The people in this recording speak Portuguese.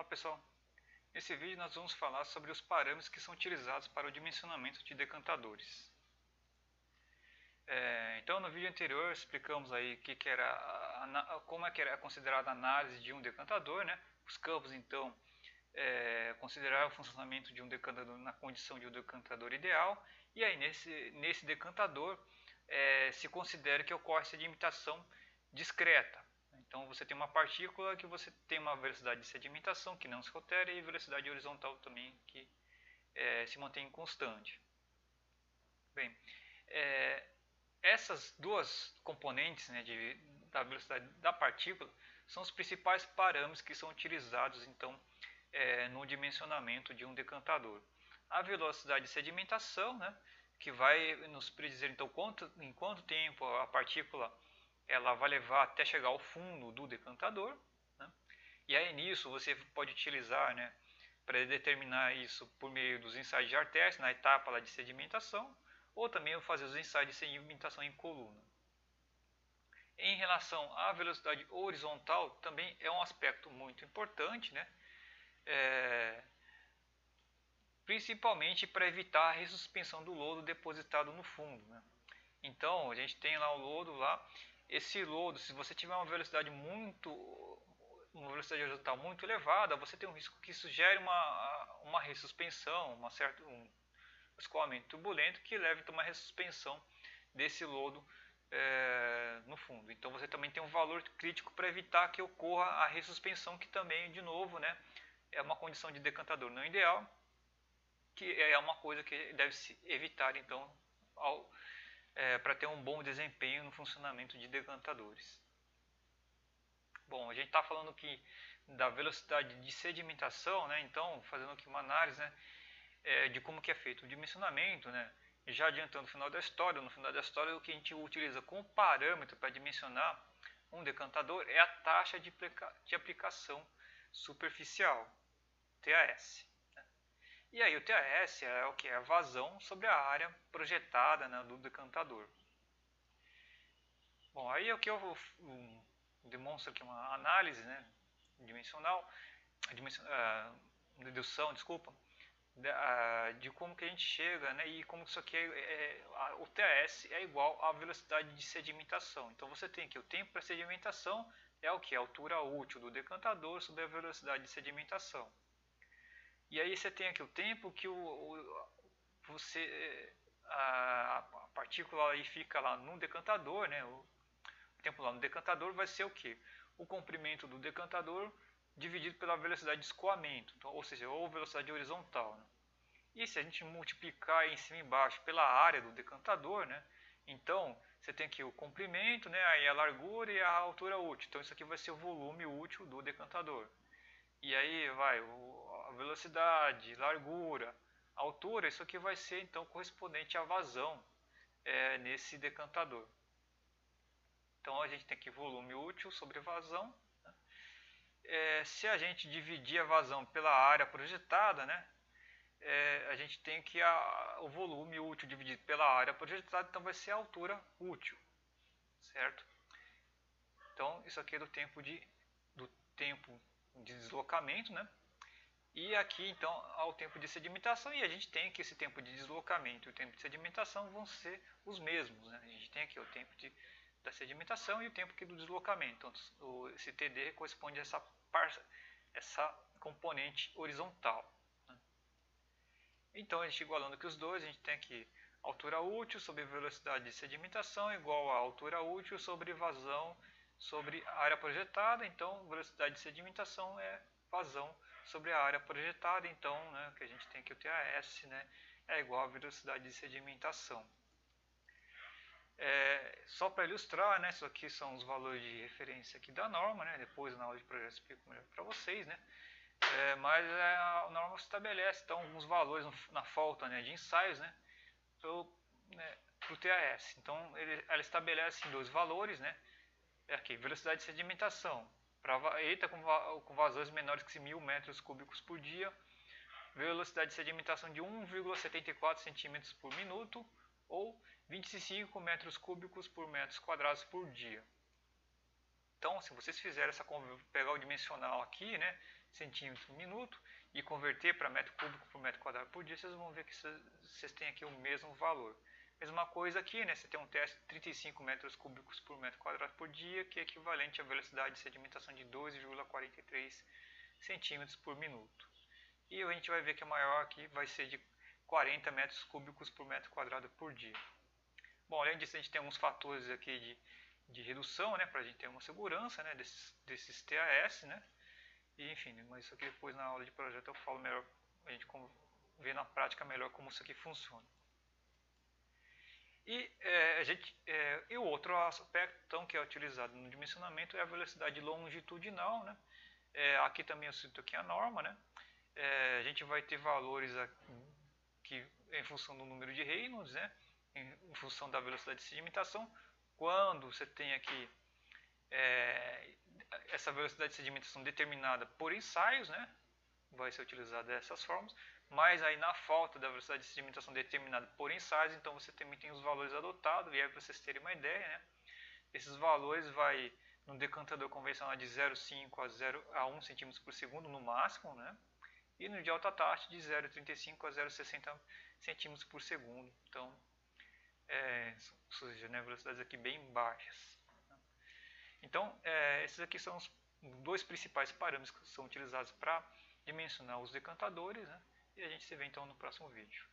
Olá pessoal, nesse vídeo nós vamos falar sobre os parâmetros que são utilizados para o dimensionamento de decantadores. Então no vídeo anterior explicamos aí como é que era considerada a análise de um decantador, né? Os campos então consideraram o funcionamento de um decantador na condição de um decantador ideal, e aí nesse decantador se considera que ocorre sedimentação discreta. Então você tem uma partícula que você tem uma velocidade de sedimentação que não se altera e velocidade horizontal também que se mantém constante. Bem, essas duas componentes, né, da velocidade da partícula são os principais parâmetros que são utilizados então no dimensionamento de um decantador. A velocidade de sedimentação, né, que vai nos predizer então em quanto tempo a partícula ela vai levar até chegar ao fundo do decantador, né? E aí nisso você pode utilizar, né, para determinar isso por meio dos ensaios de Artes na etapa lá de sedimentação, ou também fazer os ensaios de sedimentação em coluna. Em relação à velocidade horizontal, também é um aspecto muito importante, né? Principalmente para evitar a ressuspensão do lodo depositado no fundo, né? Então a gente tem lá o lodo lá. Esse lodo, se você tiver uma velocidade horizontal muito elevada, você tem um risco que isso gere uma ressuspensão, um escoamento turbulento que leve a uma ressuspensão desse lodo no fundo. Então você também tem um valor crítico para evitar que ocorra a ressuspensão, que também, de novo, né, é uma condição de decantador não ideal, que é uma coisa que deve se evitar então para ter um bom desempenho no funcionamento de decantadores. Bom, a gente está falando aqui da velocidade de sedimentação, né? Então fazendo aqui uma análise, né, de como que é feito o dimensionamento, né? E já adiantando no final da história, o que a gente utiliza como parâmetro para dimensionar um decantador é a taxa de aplicação superficial, TAS. E aí o TAS é o que? É a vazão sobre a área projetada, né, do decantador. Bom, aí aqui eu demonstro aqui uma análise, né, dedução, desculpa, de como que a gente chega, né, e como isso aqui o TAS é igual à velocidade de sedimentação. Então você tem aqui o tempo para sedimentação é o que? A altura útil do decantador sobre a velocidade de sedimentação. E aí você tem aqui o tempo que a partícula aí fica lá no decantador, né? O tempo lá no decantador vai ser o que? O comprimento do decantador dividido pela velocidade de escoamento, então, ou seja, ou velocidade horizontal, né? E se a gente multiplicar em cima e embaixo pela área do decantador, né? Então você tem aqui o comprimento, né? Aí a largura e a altura útil. Então isso aqui vai ser o volume útil do decantador. E aí vai a velocidade, largura, altura, isso aqui vai ser então correspondente à vazão nesse decantador. Então a gente tem aqui volume útil sobre vazão. Né? Se a gente dividir a vazão pela área projetada, né, a gente tem que o volume útil dividido pela área projetada, então vai ser a altura útil, certo? Então isso aqui é do tempo de deslocamento, né? E aqui então ao tempo de sedimentação, e a gente tem que esse tempo de deslocamento e o tempo de sedimentação vão ser os mesmos, né? A gente tem aqui o tempo da sedimentação e o tempo aqui do deslocamento. Então, esse TD corresponde a essa componente horizontal. Né? Então a gente igualando aqui os dois, a gente tem aqui altura útil sobre velocidade de sedimentação igual a altura útil sobre vazão sobre a área projetada. Então velocidade de sedimentação é vazão sobre a área projetada, então, né, que a gente tem aqui o TAS, né, é igual à velocidade de sedimentação. Só para ilustrar, né, isso aqui são os valores de referência aqui da norma, né, depois na aula de projeto eu explico melhor para vocês, né, mas a norma estabelece então alguns valores na falta, né, de ensaios, né, para o TAS. Então ela estabelece dois valores, né, aqui, velocidade de sedimentação, com vazões menores que 1.000 metros cúbicos por dia, velocidade de sedimentação de 1,74 centímetros por minuto ou 25 metros cúbicos por metros quadrados por dia. Então, se vocês fizerem pegar o dimensional aqui, né, centímetros por minuto e converter para metro cúbico por metro quadrado por dia, vocês vão ver que vocês têm aqui o mesmo valor. Mesma coisa aqui, né? Você tem um teste de 35 metros cúbicos por metro quadrado por dia, que é equivalente à velocidade de sedimentação de 2,43 centímetros por minuto. E a gente vai ver que a maior aqui vai ser de 40 metros cúbicos por metro quadrado por dia. Bom, além disso, a gente tem alguns fatores aqui de redução, né, para a gente ter uma segurança, né, desses TAS, né, e enfim, mas isso aqui depois na aula de projeto eu falo melhor, a gente vê na prática melhor como isso aqui funciona. E, e o outro aspecto então, que é utilizado no dimensionamento é a velocidade longitudinal, né, aqui também eu cito aqui a norma, né, a gente vai ter valores aqui, que em função do número de Reynolds, né, em função da velocidade de sedimentação. Quando você tem aqui essa velocidade de sedimentação determinada por ensaios, né, vai ser utilizada dessas formas, mas aí na falta da velocidade de sedimentação determinada por ensaios, então você também tem os valores adotados, e aí para vocês terem uma ideia, né, esses valores vai no decantador convencional de 0,5 a 1 centímetros por segundo no máximo, né, e no de alta taxa de 0,35 a 0,60 centímetros por segundo. Então, ou seja, né, velocidades aqui bem baixas. Então, esses aqui são os dois principais parâmetros que são utilizados para dimensionar os decantadores, né, e a gente se vê então no próximo vídeo.